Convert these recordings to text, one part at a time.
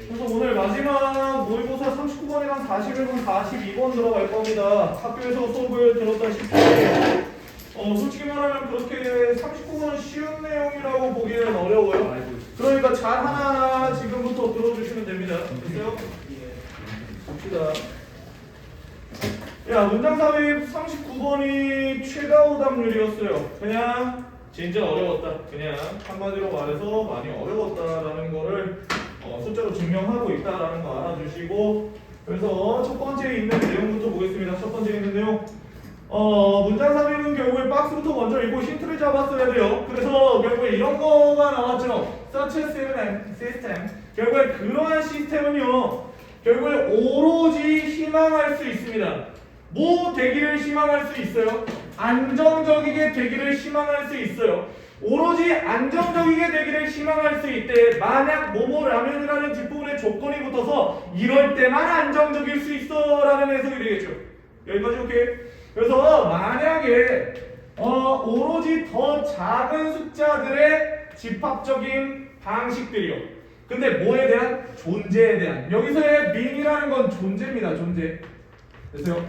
그래서 오늘 마지막 모의고사 39번이랑 41번, 42번 들어갈 겁니다. 학교에서 수업을 들었다시피 솔직히 말하면 그렇게 39번은 쉬운 내용이라고 보기에는 어려워요. 그러니까 잘 하나 지금부터 들어주시면 됩니다. 됐어요? 봅시다. 야, 문장 삽입 39번이 최다 오답률이었어요. 그냥 진짜 어려웠다. 그냥 한마디로 말해서 많이 어려웠다라는 거를 숫자로 증명하고 있다라는 거 알아주시고, 그래서 첫 번째 있는 내용부터 보겠습니다. 첫 번째 있는 내용. 문장 삽입은 결국에 박스부터 먼저 읽고 힌트를 잡았어야 돼요. 그래서 결국에 이런 거가 나왔죠. Such a system. 결국에 그러한 시스템은요, 결국에 오로지 희망할 수 있습니다. 뭐 되기를 희망할 수 있어요? 안정적이게 되기를 희망할 수 있어요. 오로지 안정적이게 되기를 희망할 수 있대. 만약 뭐뭐라면이라는 뒷부분에 조건이 붙어서 이럴 때만 안정적일 수 있어 라는 해석이 되겠죠. 여기까지 오케이? 그래서 만약에 오로지 더 작은 숫자들의 집합적인 방식들이요. 근데 뭐에 대한? 존재에 대한. 여기서의 mean이라는 건 존재입니다. 존재. 됐어요?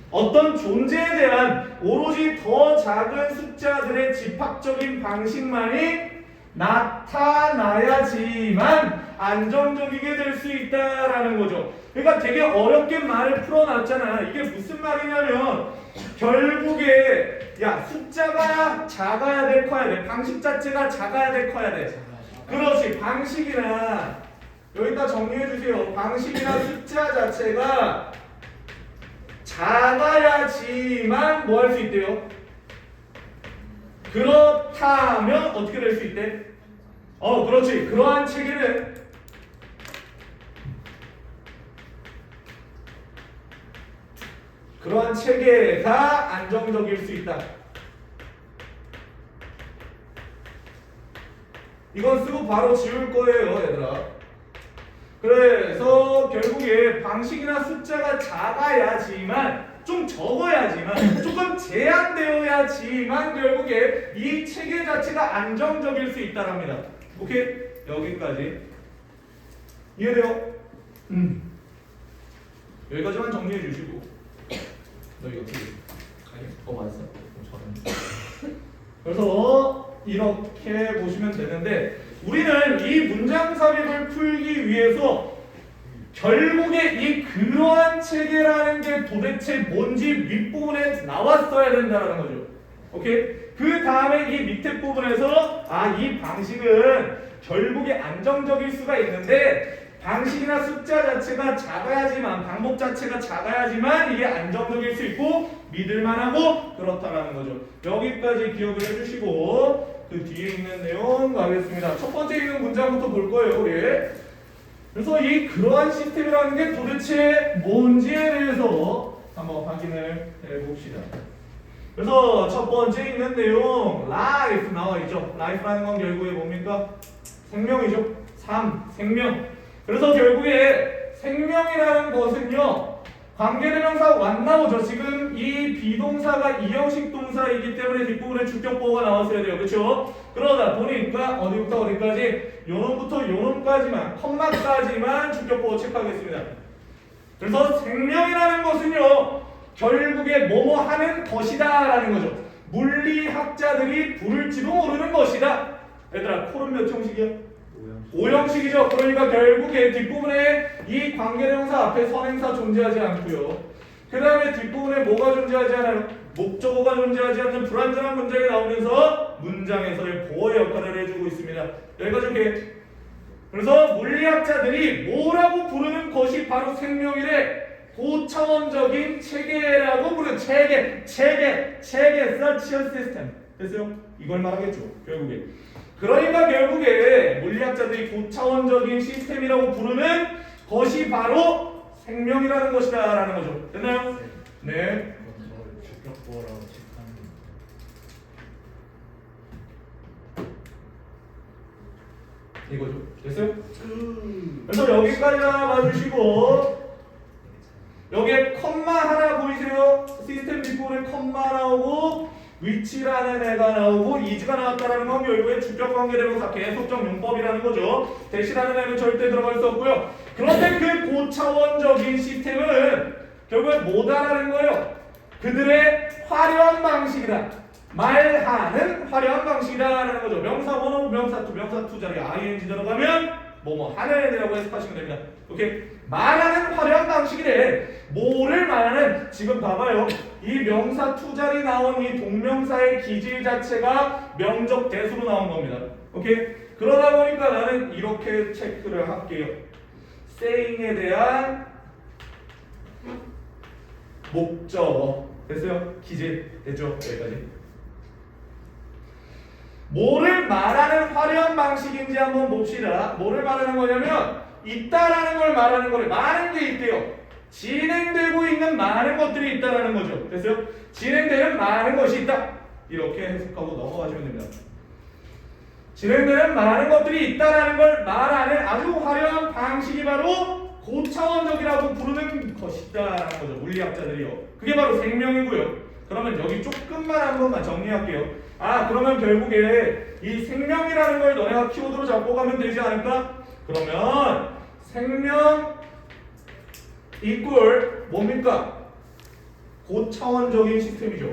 어떤 존재에 대한 오로지 더 작은 숫자들의 집합적인 방식만이 나타나야지만 안정적이게 될 수 있다라는 거죠. 그러니까 되게 어렵게 말을 풀어놨잖아. 이게 무슨 말이냐면 결국에 야, 숫자가 작아야 돼, 커야 돼? 방식 자체가 작아야 돼, 커야 돼? 그렇지. 방식이나 여기다 정리해 주세요. 방식이나 숫자 자체가 작아야지만 뭐 할 수 있대요? 그렇다면 어떻게 될 수 있대? 그렇지. 그러한 체계가 안정적일 수 있다. 이건 쓰고 바로 지울 거예요, 얘들아. 그래서 결국에 방식이나 숫자가 작아야지만, 좀 적어야지만, 조금 제한되어야지만 결국에 이 체계 자체가 안정적일 수 있다랍니다. 오케이? 여기까지 이해돼요? 여기까지만 정리해 주시고, 너 이거 어떻게 가냐? 맞았어? 그래서 이렇게 보시면 되는데, 우리는 이 문장 삽입을 풀기 위해서 결국에 이 그러한 체계라는 게 도대체 뭔지 윗부분에 나왔어야 된다는 거죠. 오케이? 그 다음에 이 밑에 부분에서 이 방식은 결국에 안정적일 수가 있는데 방식이나 숫자 자체가 작아야지만, 방법 자체가 작아야지만 이게 안정적일 수 있고 믿을만하고 그렇다라는 거죠. 여기까지 기억을 해주시고 그 뒤에 있는 내용 가겠습니다. 첫 번째 있는 문장부터 볼 거예요, 우리. 그래서 이 그러한 시스템이라는 게 도대체 뭔지에 대해서 한번 확인을 해봅시다. 그래서 첫 번째 있는 내용, life 나와 있죠. life라는 건 결국에 뭡니까? 생명이죠. 삶, 생명. 그래서 결국에 생명이라는 것은요, 관계대명사 완 나오죠. 지금 이 비동사가 이형식 동사이기 때문에 뒷부분에 주격보호가 나왔어야 돼요. 그렇죠? 그러다 보니까 어디부터 어디까지? 요놈부터 요놈까지만, 컴마까지만 주격보호 체크하겠습니다. 그래서 생명이라는 것은요, 결국에 뭐뭐 하는 것이다 라는 거죠. 물리학자들이 부를지도 모르는 것이다. 얘들아, 콜은 몇 형식이야? 오형식이죠. 그러니까 결국에 뒷부분에 이 관계대명사 앞에 선행사 존재하지 않고요. 그 다음에 뒷부분에 뭐가 존재하지 않아요? 목적어가 존재하지 않는 불완전한 문장이 나오면서 문장에서의 보호 역할을 해주고 있습니다. 여기까지 오케이. 그래서 물리학자들이 뭐라고 부르는 것이 바로 생명이래? 고차원적인 체계라고 부르는 체계, such a system. 됐어요? 이걸 말하겠죠, 결국에. 그러니까 결국에 물리학자들이 고차원적인 시스템이라고 부르는 것이 바로 생명이라는 것이다 라는 거죠. 됐나요? 네. 주격보호라고 체크하는 이거죠. 됐어요? 그래서 여기까지 하나 봐주시고, 여기에 컴마 하나 보이세요? 시스템 뒷부분에 컴마 나오고 위치라는 애가 나오고 is가 나왔다라는 건 결국에 주격 관계대로 다 계속적 용법이라는 거죠. 대시라는 애는 절대 들어갈 수 없고요. 그런데 그 고차원적인 시스템은 결국에 뭐다라는 거예요. 그들의 화려한 방식이다. 말하는 화려한 방식이다라는 거죠. 명사 원어, 명사 투, 명사 투 자리에 ing 들어가면 뭐뭐 하는 애들이라고 해석하시면 됩니다. 오케이? 말하는 화려한 방식이래. 뭐를 말하는? 지금 봐봐요. 이 명사 투 자리 나온 이 동명사의 기질 자체가 명적 대수로 나온 겁니다. 오케이? 그러다 보니까 나는 이렇게 체크를 할게요. saying에 대한 목적어 됐어요? 기질 됐죠? 여기까지. 뭐를 말하는 화려한 방식인지 한번 봅시다. 뭐를 말하는 거냐면 있다라는 걸 말하는 거래. 많은 게 있대요. 진행되고 있는 많은 것들이 있다라는 거죠. 됐어요? 진행되는 많은 것이 있다. 이렇게 해석하고 넘어가시면 됩니다. 진행되는 많은 것들이 있다라는 걸 말하는 아주 화려한 방식이 바로 고차원적이라고 부르는 것이다라는 거죠. 물리학자들이요. 그게 바로 생명이고요. 그러면 여기 조금만 한 번만 정리할게요. 아, 그러면 결국에 이 생명이라는 걸 너네가 키워드로 잡고 가면 되지 않을까? 그러면 생명 이꼴 뭡니까? 고차원적인 시스템이죠.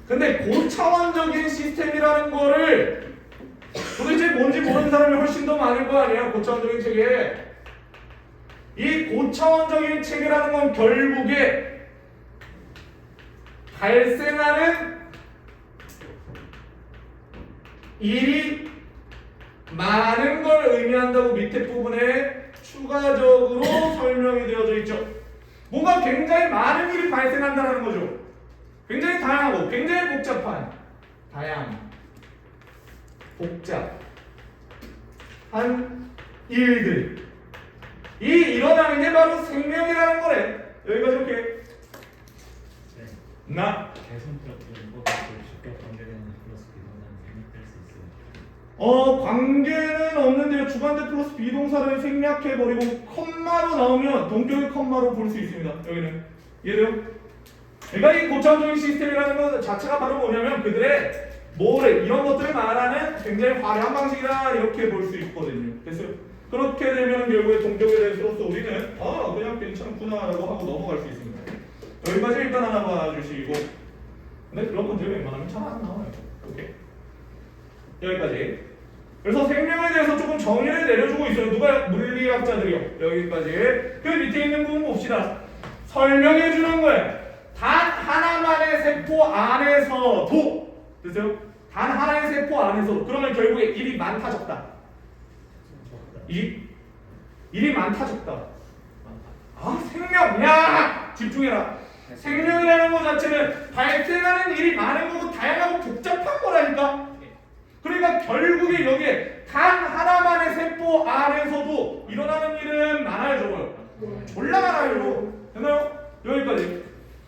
근데 고차원적인 시스템이라는 거를 도대체 뭔지 모르는 사람이 훨씬 더 많을 거 아니에요. 고차원적인 체계. 이 고차원적인 체계라는 건 결국에 발생하는 일이 많은 걸 의미한다고 밑에 부분에 추가적으로 설명이 되어져 있죠. 뭔가 굉장히 많은 일이 발생한다는 거죠. 굉장히 다양하고 굉장히 복잡한 복잡한 일들이 일어나는 게 바로 생명이라는 거래. 여기까지 오케이. 나 개성적 용법으로 주격 관계되는 플러스 비동사는 생략될 수 있어요. 관계는 없는데요. 주관대 플러스 비동사를 생략해버리고 컴마로 나오면 동격의 컴마로 볼 수 있습니다. 여기는 이해돼요? 그러니까 이 고차원적인 시스템이라는 것 자체가 바로 뭐냐면 그들의 뭐래 이런 것들을 말하는 굉장히 화려한 방식이다 이렇게 볼 수 있거든요. 됐어요? 그렇게 되면 결국에 동격에 대해서로서 우리는 그냥 괜찮구나라고 하고 넘어갈 수 있습니다. 여기까지 일단 하나 봐주시고 근데 그런 문제 웬만하면 잘 안 나와요. 오케이. 여기까지. 그래서 생명에 대해서 조금 정의를 내려주고 있어요. 누가? 물리학자들이요. 여기까지. 그 밑에 있는 부분 봅시다. 설명해 주는 거예요. 단 하나만의 세포 안에서도 됐어요? 단 하나의 세포 안에서도 그러면 결국에 일이 많다 적다. 일이 많다 적다. 생명! 야! 집중해라. 생명이라는 것 자체는 발생하는 일이 많은 거고 다양하고 복잡한 거라니까. 그러니까 결국에 여기에 단 하나만의 세포 안에서도 일어나는 일은 많아요, 적어요. 졸라 많아요. 됐나요? 여기까지.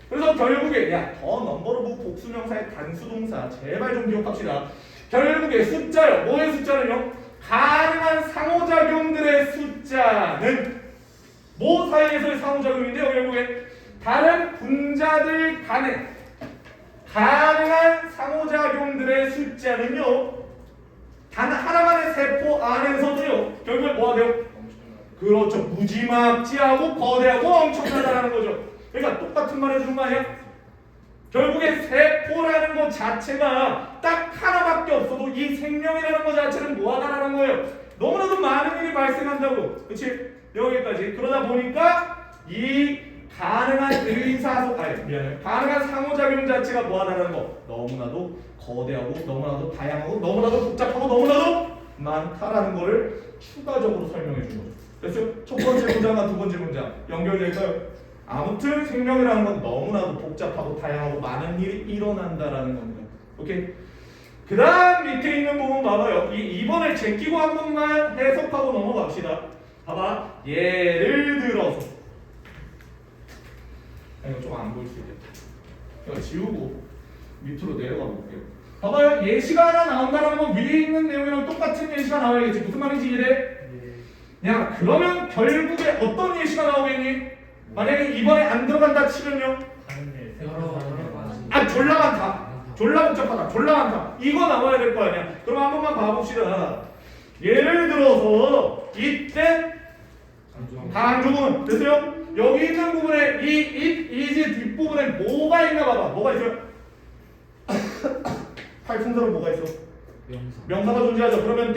그래서 결국에 더 넘버로브 복수명사의 단수동사 제발 좀 기억합시다. 결국에 숫자요. 뭐의 숫자는요? 가능한 상호작용들의 숫자는 뭐 사이에서의 상호작용인데요. 결국에 다른 분자들 간에 가능한 상호작용들의 숫자는요 단 하나만의 세포 안에서도요 결국에 뭐가 돼요? 그렇죠. 무지막지하고 거대하고 엄청나다라는 거죠. 그러니까 똑같은 말 해주는 거 아니야? 결국에 세포라는 것 자체가 딱 하나밖에 없어도 이 생명이라는 것 자체는 뭐하다라는 거예요. 너무나도 많은 일이 발생한다고. 그치? 여기까지. 그러다 보니까 이 가능한 가능한 상호작용 자체가 뭐하다라는 거. 너무나도 거대하고 너무나도 다양하고 너무나도 복잡하고 너무나도 많다라는 거를 추가적으로 설명해 준 거죠. 그래서 첫 번째 문장과 두 번째 문장 연결될까요? 아무튼 생명이라는 건 너무나도 복잡하고 다양하고 많은 일이 일어난다라는 겁니다. 오케이? 그 다음 밑에 있는 부분 봐봐요. 이 2번을 제끼고 한 번만 해석하고 넘어갑시다. 봐봐. 예를 들어서 이거 좀 안 보일 수 있겠다. 이거 지우고 밑으로 내려가 볼게요. 봐봐요. 예시가 하나 나온다는 건 위에 있는 내용이랑 똑같은 예시가 나와야겠지. 무슨 말인지 이해돼? 야, 그러면 결국에 어떤 예시가 나오겠니? 만약에 이번에 안 들어간다 치면요? 하는 일 졸라 많다. 졸라 복잡하다. 졸라 많다. 이거 나와야 될 거 아니야. 그럼 한 번만 봐봅시다. 예를 들어서 이때 강조문 됐어요? 여기 있는 부분에 이지 뒷부분에 뭐가 있나 봐봐. 뭐가 있어요? 팔순서로 뭐가 있어? 명사가 존재하죠. 그러면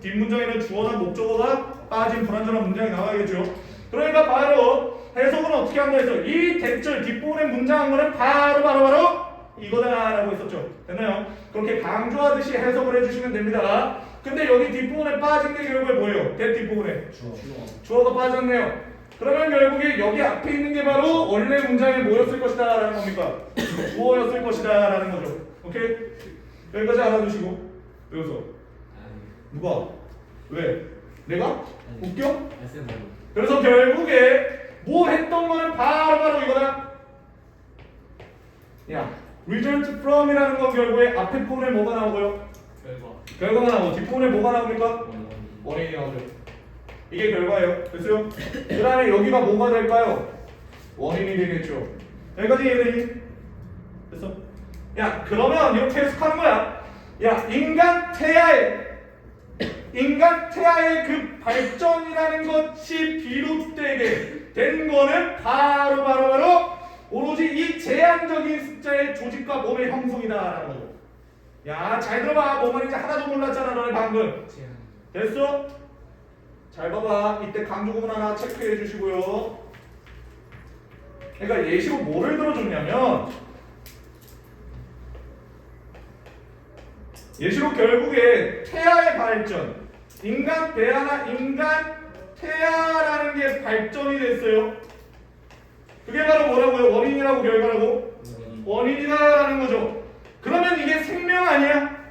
뒷문장에는 주어나 목적어가 빠진 불완전한 문장이 나와야겠죠. 그러니까 바로 해석은 어떻게 한다 해서 이 대절 뒷부분에 문장한 거는 바로 이거다라고 했었죠. 됐나요? 그렇게 강조하듯이 해석을 해주시면 됩니다. 근데 여기 뒷부분에 빠진 게 결국에 뭐예요? 대 뒷부분에 주어가 빠졌네요. 그러면 결국에 여기 앞에 있는 게 바로 원래 문장에 뭐였을 것이다 라는 겁니까? 주어였을 것이다 라는 거죠. 오케이? 여기까지 알아두시고. 여기서 누가? 왜? 내가? 웃겨? 그래서 결국에 뭐 했던 거는 바로 이거다. 야, result from이라는 건 결국에 앞에 부분에 뭐가 나오고요? 결과가 나오고 뒷부분에 뭐가 나옵니까? 원인이 나오죠. 이게 결과예요. 됐어요? 그 다음에 여기가 뭐가 될까요? 원인이 되겠죠. 여기까지 이해되니? 됐어? 야, 그러면 이렇게 해석하는 거야. 야, 인간 태아의 그 발전이라는 것이 비롯되게 된 거는 바로 오로지 이 제한적인 숫자의 조직과 몸의 형성이다라는 거죠. 야, 잘 들어봐. 뭐 말인지 하나도 몰랐잖아 너네 방금. 됐어? 잘 봐봐. 이때 강조구문 하나 체크해 주시고요. 그러니까 예시로 뭐를 들어줬냐면 예시로 결국에 태아의 발전, 인간 배아나 인간 태아라는 게 발전이 됐어요. 그게 바로 뭐라고요? 원인이라고 결과라고? 원인이다라는 거죠. 그러면 이게 생명 아니야?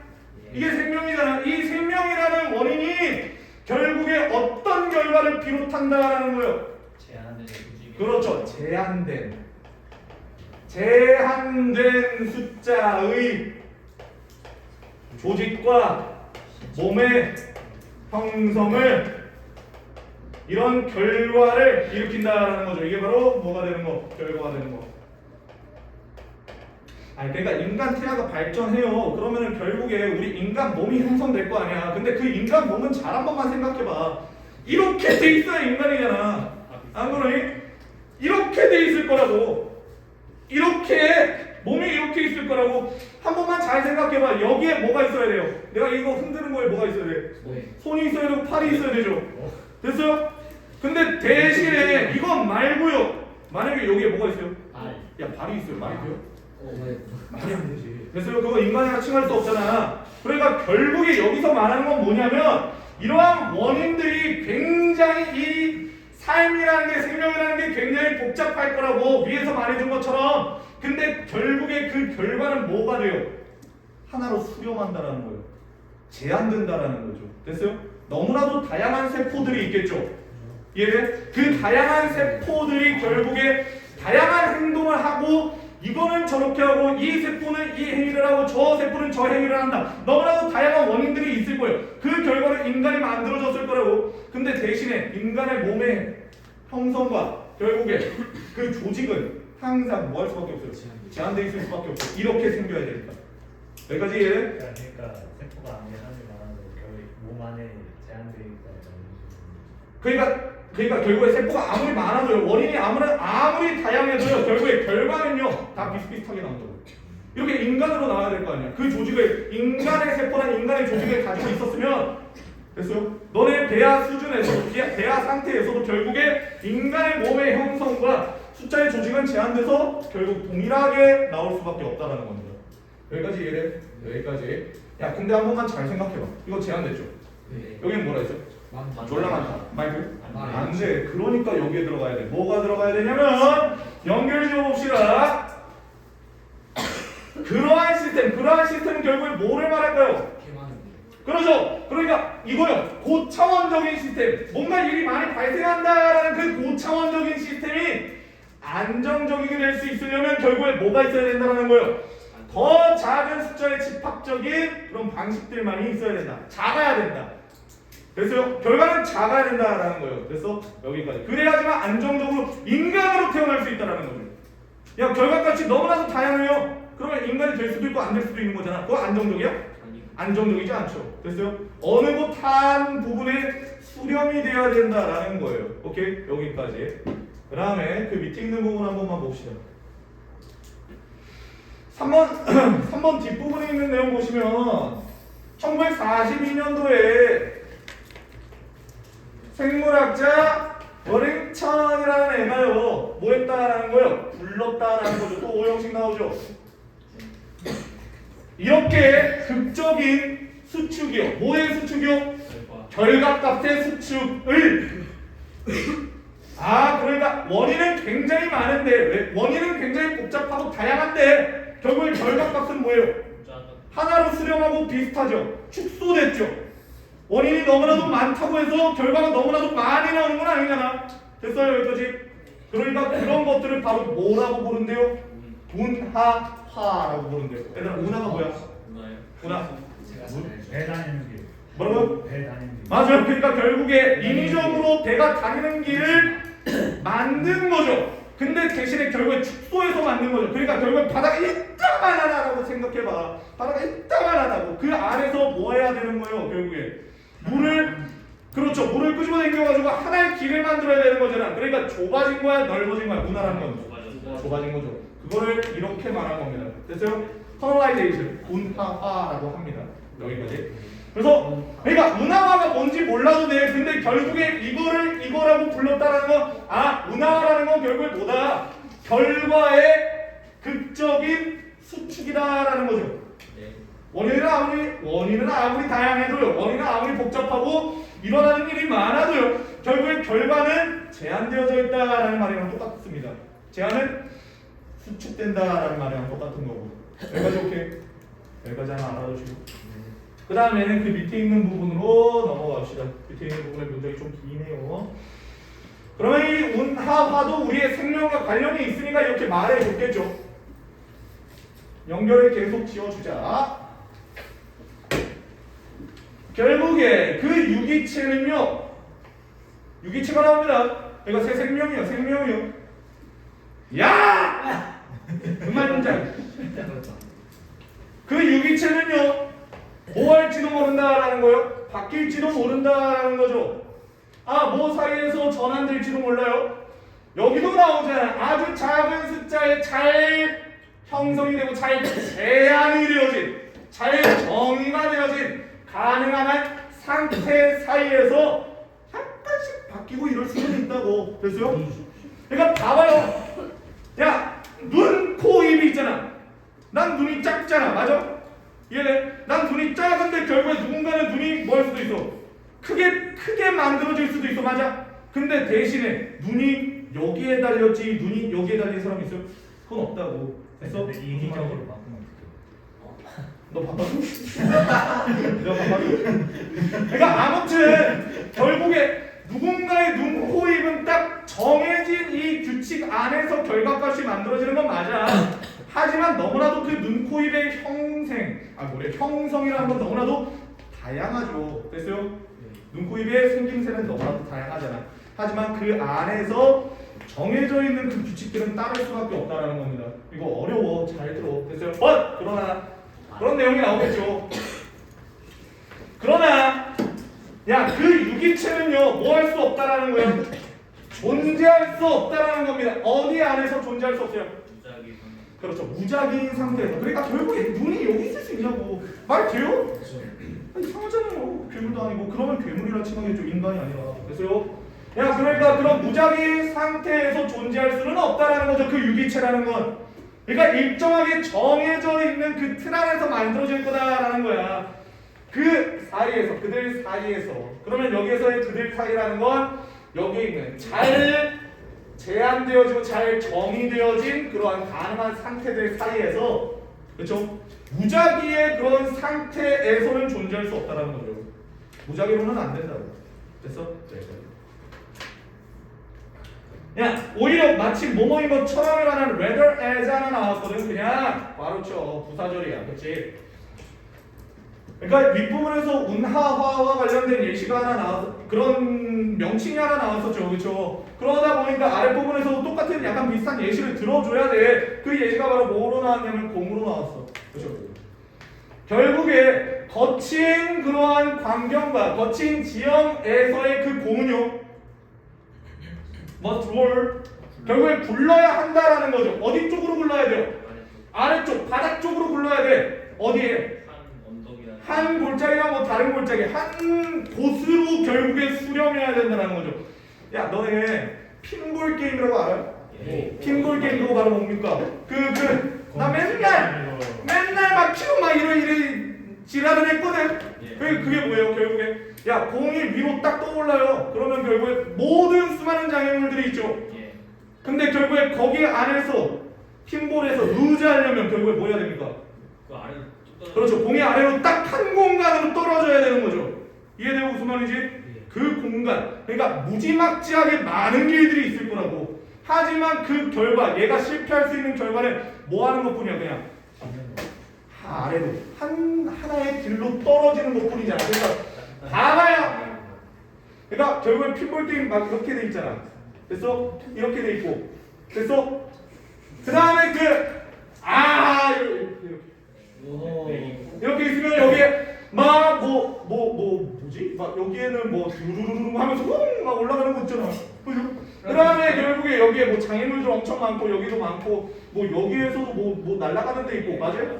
이게 생명이잖아. 이 생명이라는 원인이 결국에 어떤 결과를 비롯한다라는 거예요. 그렇죠. 제한된 숫자의 조직과 몸의 형성을 이런 결과를 일으킨다라는 거죠. 이게 바로 뭐가 되는 거? 결과가 되는 거. 그러니까 인간 태아가 발전해요. 그러면은 결국에 우리 인간 몸이 형성될 거 아니야. 근데 그 인간 몸은 잘 한 번만 생각해봐. 이렇게 돼 있어야 인간이잖아. 안 그러니? 이렇게 돼 있을 거라고. 이렇게 몸이 이렇게 있을 거라고. 한 번만 잘 생각해봐. 여기에 뭐가 있어야 돼요? 내가 이거 흔드는 거에 뭐가 있어야 돼? 손이 있어야 되고 팔이 있어야 되죠. 됐어요? 근데 대신에 이건 말고요. 만약에 여기에 뭐가 있어요? 야, 발이 있어요. 말이 돼요? 말이 안 되지. 됐어요? 그거 인간이라 칭할 수 없잖아. 그러니까 결국에 여기서 말하는 건 뭐냐면 이러한 원인들이 굉장히 이 삶이라는 게 생명이라는 게 굉장히 복잡할 거라고 위에서 말해준 것처럼. 근데 결국에 그 결과는 뭐가 돼요? 하나로 수렴한다라는 거예요. 제한된다라는 거죠. 됐어요? 너무나도 다양한 세포들이 있겠죠. 이해돼? 그 다양한 세포들이 결국에 다양한 행동을 하고 이거는 저렇게 하고 이 세포는 이 행위를 하고 저 세포는 저 행위를 한다. 너무나도 다양한 원인들이 있을 거예요. 그 결과를 인간이 만들어졌을 거라고. 근데 대신에 인간의 몸의 형성과 결국에 그 조직은 항상 뭐 할 수밖에 없어요. 제한되어 있을 수밖에 없어요. 이렇게 생겨야 되니까. 여기까지 이해돼? 그러니까 세포가 아무리 하지 않아도 결국 몸 안에 제한되어 있다. 그러니까 결국에 세포가 아무리 많아도요, 원인이 아무리 다양해도요, 결국에 결과는요 다 비슷비슷하게 나온다고요. 이렇게 인간으로 나와야 될 거 아니야. 그 조직을 인간의 세포란 인간의 조직을 가지고 있었으면 됐어요? 너네 배아 수준에서 배아 상태에서도 결국에 인간의 몸의 형성과 숫자의 조직은 제한돼서 결국 동일하게 나올 수밖에 없다라는 겁니다. 여기까지 이해돼? 여기까지. 야, 근데 한 번만 잘 생각해봐. 이거 제한됐죠? 네. 여기는 뭐라 했어? 졸라 많다. 마이크? 안 안 돼. 그러니까 여기에 들어가야 돼. 뭐가 들어가야 되냐면 연결 지어 봅시다. 그러한 시스템은 결국에 뭐를 말할까요? 그렇죠. 그러니까 이거요. 고차원적인 시스템. 뭔가 일이 많이 발생한다라는 그 고차원적인 시스템이 안정적이게 될 수 있으려면 결국에 뭐가 있어야 된다는 거예요. 더 작은 숫자의 집합적인 그런 방식들만이 있어야 된다. 작아야 된다. 됐어요? 결과는 작아야 된다라는 거예요. 됐어? 여기까지. 그래야지만 안정적으로 인간으로 태어날 수 있다라는 거죠. 야 결과값이 너무나도 다양해요. 그러면 인간이 될 수도 있고 안 될 수도 있는 거잖아. 그거 안정적이야? 안정적이지 않죠. 됐어요? 어느 곳 한 부분에 수렴이 돼야 된다라는 거예요. 오케이? 여기까지. 그 다음에 그 밑에 있는 부분 한 번만 봅시다. 3번 뒷부분에 있는 내용 보시면 1942년도에 생물학자 워링턴이라는 애가요 뭐 했다라는 거예요? 불렀다라는 거죠. 또 오형식 나오죠. 이렇게 극적인 수축이요. 뭐의 수축이요? 결과값의 수축을 그러니까 원인은 굉장히 많은데 원인은 굉장히 복잡하고 다양한데 결국에 결과값은 뭐예요? 하나로 수렴하고 비슷하죠. 축소됐죠. 원인이 너무나도 많다고 해서 결과가 너무나도 많이 나오는 건 아니잖아. 됐어요 여기까지? 그러니까 그런 것들을 바로 뭐라고 부른대요? 운하화라고 부른대요. 얘들아 운하가 뭐야? 운하. 배 다니는 길. 뭐라고요? 배 다니는 길. 맞아요. 그러니까 결국에 인위적으로 배가 다니는 길을 만든 거죠. 근데 대신에 결국에 축소해서 만든 거죠. 그러니까 결국에 바다가 이따만하다고 생각해봐. 바다가 이따만하다고. 그 안에서 뭐 해야 되는 거예요? 결국에 물을 물을 끄집어 당겨가지고 하나의 길을 만들어야 되는 거잖아. 그러니까 좁아진 거야, 넓어진 거야. 문화라는 건 좁아진 거죠. 그거를 이렇게 말한 겁니다. 됐어요? 터널라이제이션, 운하화라고 합니다. 여기까지. 그래서 그러니까 운하화가 뭔지 몰라도 돼. 근데 결국에 이거라고 불렀다는 건 운하화라는 건 결국에 뭐다? 결과의 극적인 수축이다라는 거죠. 원인은 아무리 다양해도요. 원인은 아무리 복잡하고 일어나는 일이 많아도요. 결국에 결과는 제한되어져 있다라는 말이랑 똑같습니다. 제한은 수축된다라는 말이랑 똑같은 거고. 여기까지 오케이. 여기까지 하나 알아두시고. 그 다음에는 그 밑에 있는 부분으로 넘어갑시다. 밑에 있는 부분의 문장이 좀 기네요. 그러면 이 운하화도 우리의 생명과 관련이 있으니까 이렇게 말해줬겠죠. 연결을 계속 지어주자. 결국에 그 유기체는요. 유기체가 나옵니다. 그러니까 새 생명이요. 야! 그만 문장. 그 유기체는요. 뭐 할지도 모른다라는 거예요. 바뀔지도 모른다라는 거죠. 뭐 사이에서 전환될지도 몰라요. 여기도 나오잖아요. 아주 작은 숫자에 잘 형성이 되고 잘 제한이 되어진, 잘 정의가 되어진 가능한 한 상태 사이에서 약간씩 바뀌고 이럴 수는 있다고. 됐어요? 그러니까 봐봐요. 야, 눈, 코, 입이 있잖아. 난 눈이 작잖아. 맞아? 이해돼? 난 눈이 작은데 결국에 누군가는 눈이 뭐 할 수도 있어? 크게 만들어질 수도 있어. 맞아? 근데 대신에 눈이 여기에 달렸지 눈이 여기에 달린 사람 있어요? 그건 없다고. 됐어? 인위적으로 바꾸면 너 바빠줘? 너 바빠줘? 그러니까 아무튼 결국에 누군가의 눈, 코, 입은 딱 정해진 이 규칙 안에서 결과값이 만들어지는 건 맞아. 하지만 너무나도 그 눈, 코, 입의 형성이라는 건 너무나도 다양하죠. 됐어요? 눈, 코, 입의 생김새는 너무나도 다양하잖아. 하지만 그 안에서 정해져 있는 그 규칙들은 따를 수밖에 없다라는 겁니다. 이거 어려워. 잘 들어. 됐어요? 그러나 그런 내용이 나오겠죠. 그러나 그 유기체는요 뭐 할 수 없다라는 거예요? 존재할 수 없다라는 겁니다. 어디 안에서 존재할 수 없어요? 그렇죠. 무작위인 상태에서. 그러니까 결국에 눈이 여기 있을 수 있냐고. 말 돼요? 이상하잖아요. 괴물도 아니고. 그러면 괴물이라 칭하겠죠. 인간이 아니라. 됐어요? 그러니까 그런 무작위 상태에서 존재할 수는 없다라는 거죠. 그 유기체라는 건. 그러니까 일정하게 정해져 있는 그 틀 안에서 만들어질 거다라는 거야. 그 사이에서, 그들 사이에서. 그러면 여기에서의 그들 사이라는 건 여기에 있는 잘 제한되어지고 잘 정의되어진 그러한 가능한 상태들 사이에서, 그렇죠? 무작위의 그런 상태에서는 존재할 수 없다라는 거죠. 무작위로는 안 된다고. 됐어? 오히려 마치 뭐뭐인 것처럼에 관한 rather as 하나 나왔거든. 그냥 바로 쳐. 부사절이야. 그렇지? 그러니까 윗부분에서 운하화와 관련된 예시가 하나 나와서 그런 명칭이 하나 나왔었죠, 그렇죠? 그러다 보니까 아랫부분에서도 똑같은 약간 비슷한 예시를 들어줘야 돼. 그 예시가 바로 뭐로 나왔냐면 공으로 나왔어, 그렇죠? 결국에 거친 그러한 광경과 거친 지형에서의 그 공은요, must roll, 결국에 굴러야 한다라는 거죠. 어디 쪽으로 굴러야 돼요? 아래쪽, 바닥 쪽으로 굴러야 돼. 어디에? 한 골짜기나 뭐 다른 골짜기, 한 곳으로 결국에 수렴해야 된다는 거죠. 야, 너네 핀볼 게임이라고 알아요? 예. 핀볼 게임 그거 바로 뭡니까? 나 맨날 막 키고 막 이래 지랄을 했거든. 그게 뭐예요? 결국에 야, 공이 위로 딱 떠올라요. 그러면 결국에 모든 수많은 장애물들이 있죠. 근데 결국에 거기 안에서 핀볼에서 루즈하려면 결국에 뭐 해야 됩니까? 그 아래 그렇죠. 공이 아래로 딱 한 공간으로 떨어져야 되는 거죠. 이해되고 무슨 말인지? 그 공간, 그러니까 무지막지하게 많은 길들이 있을 거라고. 하지만 그 결과, 얘가 실패할 수 있는 결과는 뭐 하는 것뿐이야, 그냥 아래로 하나의 길로 떨어지는 것뿐이잖아. 그러니까 다가야. 그러니까 결국에 핀볼 게임 막 이렇게 돼 있잖아. 그래서 이렇게 돼 있고, 그래서 그 다음에 이렇게 있으면 여기에 막 뭐지? 막 여기에는 뭐 두루루루 하면서 막 올라가는 거 있잖아. 그죠? 그 다음에 결국에 여기에 뭐 장애물들 엄청 많고 여기도 많고 뭐 여기에서도 뭐 날아가는 데 있고, 맞아요?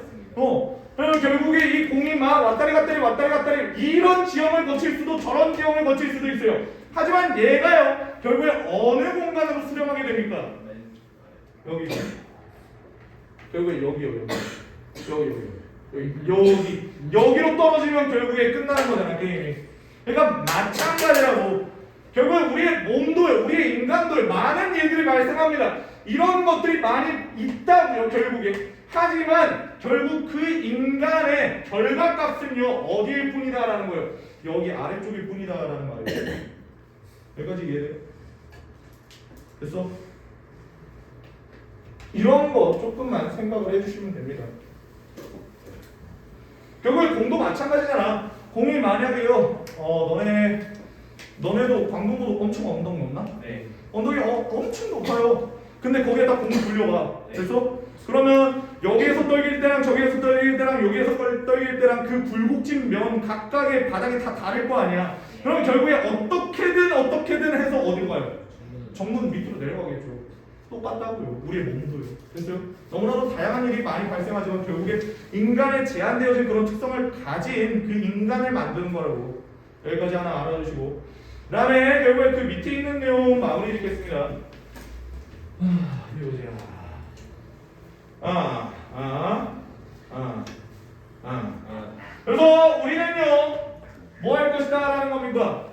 그러면 결국에 이 공이 막 왔다리 갔다리 이런 지형을 거칠 수도 저런 지형을 거칠 수도 있어요. 하지만 얘가요, 결국에 어느 공간으로 수렴하게 됩니까? 여기. 결국에 여기요. 여기로 떨어지면 결국에 끝나는 거잖아, 게임이. 그러니까 마찬가지라고. 결국에 우리의 몸도, 우리의 인간도 많은 일들이 발생합니다. 이런 것들이 많이 있다고요, 결국에. 하지만 결국 그 인간의 결과값은요, 어디일 뿐이다라는 거예요. 여기 아래쪽일 뿐이다라는 말이에요. 여기까지 이해돼요? 그래서 이런 거 조금만 생각을 해주시면 됩니다. 결국에 공도 마찬가지잖아. 공이 만약에요, 너네도 광동도 엄청 언덕 높나? 네. 언덕이 엄청 높아요. 근데 거기에다 공을 굴려봐. 그래서 그러면 여기에서 떨길 때랑 저기에서 떨길 때랑 여기에서 떨길 때랑 그 굴곡진 면 각각의 바닥이 다 다를 거 아니야. 그러면 결국에 어떻게든 해서 어디로 가요? 정문 밑으로 내려가겠죠. 똑같다고요. 우리의 몸도요. 됐어요? 너무나도 다양한 일이 많이 발생하지만 결국에 인간의 제한되어진 그런 특성을 가진 그 인간을 만드는 거라고. 여기까지 하나 알아주시고, 그 다음에 결국에 그 밑에 있는 내용 마무리 짓겠습니다. 이거지. 그래서 우리는요, 뭐 할 것이다 라는 겁니까?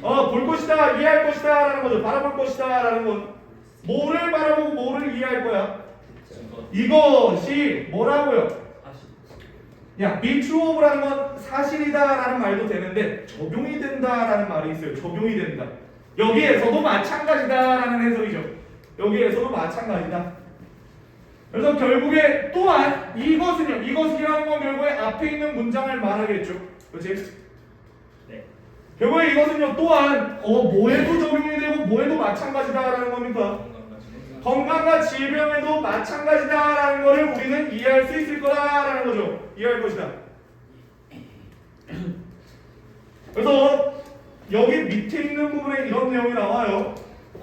볼 것이다, 이해할 것이다 라는 거죠. 바라볼 것이다 라는 건 뭐를 바라보고 뭐를 이해할 거야? 이것이 뭐라고요? 야, be true of라는 건 사실이다 라는 말도 되는데 적용이 된다 라는 말이 있어요. 적용이 된다. 여기에서도 마찬가지다 라는 해석이죠. 여기에서도 마찬가지다. 그래서 결국에 또한 이것이라는 건 결국에 앞에 있는 문장을 말하겠죠. 그렇지? 네. 결국에 이것은요 또한 뭐에도 적용이 되고 뭐에도 마찬가지다라는 겁니까? 건강과 질병에도 마찬가지다라는 것을 우리는 이해할 수 있을 거다라는 거죠. 이해할 것이다. 그래서 여기 밑에 있는 부분에 이런 내용이 나와요.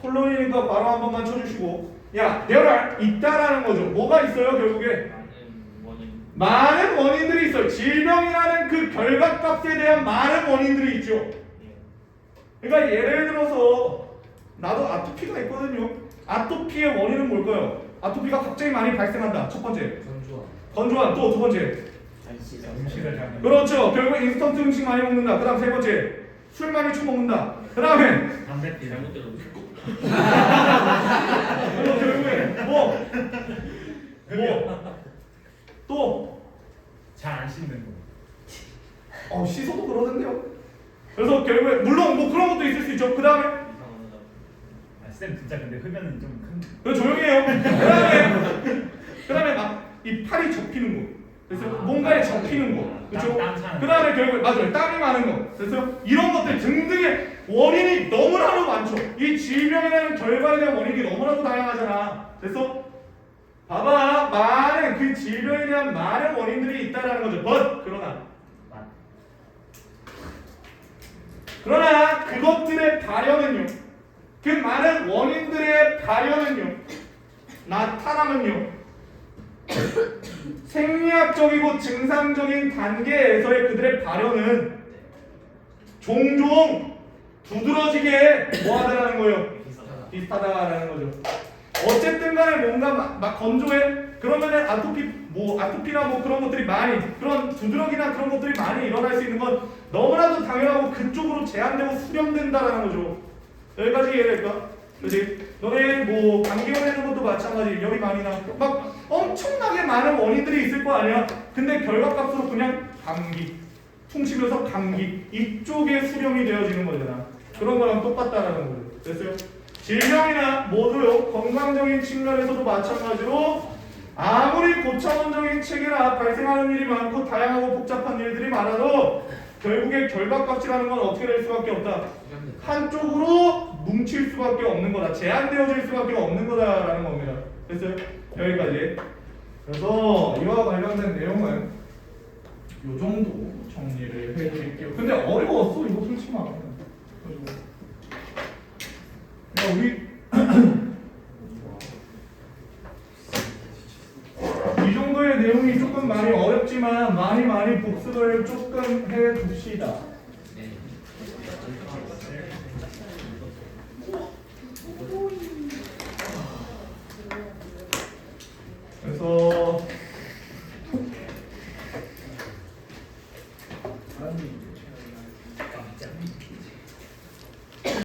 콜론이니까 바로 한 번만 쳐주시고, 야, there are 있다라는 거죠. 뭐가 있어요? 결국에 많은 원인들이 있어요. 질병이라는 그 결과값에 대한 많은 원인들이 있죠. 그러니까 예를 들어서 나도 아토피가 있거든요. 아토피의 원인은 뭘까요? 아토피가 갑자기 많이 발생한다. 첫 번째. 건조함. 또 두 번째. 그렇죠. 결국 인스턴트 음식 많이 먹는다. 그 다음 세 번째. 술 많이 처먹는다. 그 다음에 담배 잘못 들어. 결국에 또 잘 안 씻는 거. 씻어도 그러던데요. 그래서 결국에 물론 뭐 그런 것도 있을 수 있죠. 그 다음에 쌤 진짜 근데 흡연은 좀 큰. 조용히 해요. 그 다음에 막 이 팔이 접히는 거. 그래서 뭔가에 접히는 거. 그렇죠? 땀 차는 그 다음에 결국 맞아요. 땀이 많은 거. 됐어요? 이런 것들 등등의 원인이 너무나도 많죠. 이 질병이라는 결과에 대한 원인이 너무나도 다양하잖아. 됐어? 봐봐. 많은 그 질병에 대한 많은 원인들이 있다라는 거죠. 그러나 그것들의 발현은요. 그 많은 원인들의 발현은요. 나타나면요. 생리학적이고 증상적인 단계에서의 그들의 발현은 종종 두드러지게 뭐하다라는 거예요? 비슷하다라는 거죠. 어쨌든 간에 뭔가 막 건조해? 그러면은 아토피나 뭐 그런 것들이 많이, 그런 두드러기나 그런 것들이 많이 일어날 수 있는 건 너무나도 당연하고 그쪽으로 제한되고 수렴된다라는 거죠. 여기까지 이해될까? 그렇지? 너네 뭐 감기 걸리는 것도 마찬가지. 열이 많이 나. 막 엄청나게 많은 원인들이 있을 거 아니야. 근데 결과값으로 그냥 감기, 퉁 치면서 감기 이쪽에 수렴이 되어지는 거잖아. 그런 거랑 똑같다라는 거죠. 됐어요? 질병이나 모두요 건강적인 측면에서도 마찬가지로 아무리 고차원적인 체계나 발생하는 일이 많고 다양하고 복잡한 일들이 많아도 결국에 결과값이라는 건 어떻게 될 수밖에 없다. 한쪽으로 뭉칠 수밖에 없는 거다. 제한되어질 수밖에 없는 거다라는 겁니다. 됐어요? 여기까지. 그래서 이와 관련된 내용은 요 정도 정리를 해드릴게요. 근데 어려웠어. 이거 풀지 마. 그러니까 우리 이 정도의 내용이 조금 많이 어렵지만 많이 복습을 조금 해둡시다.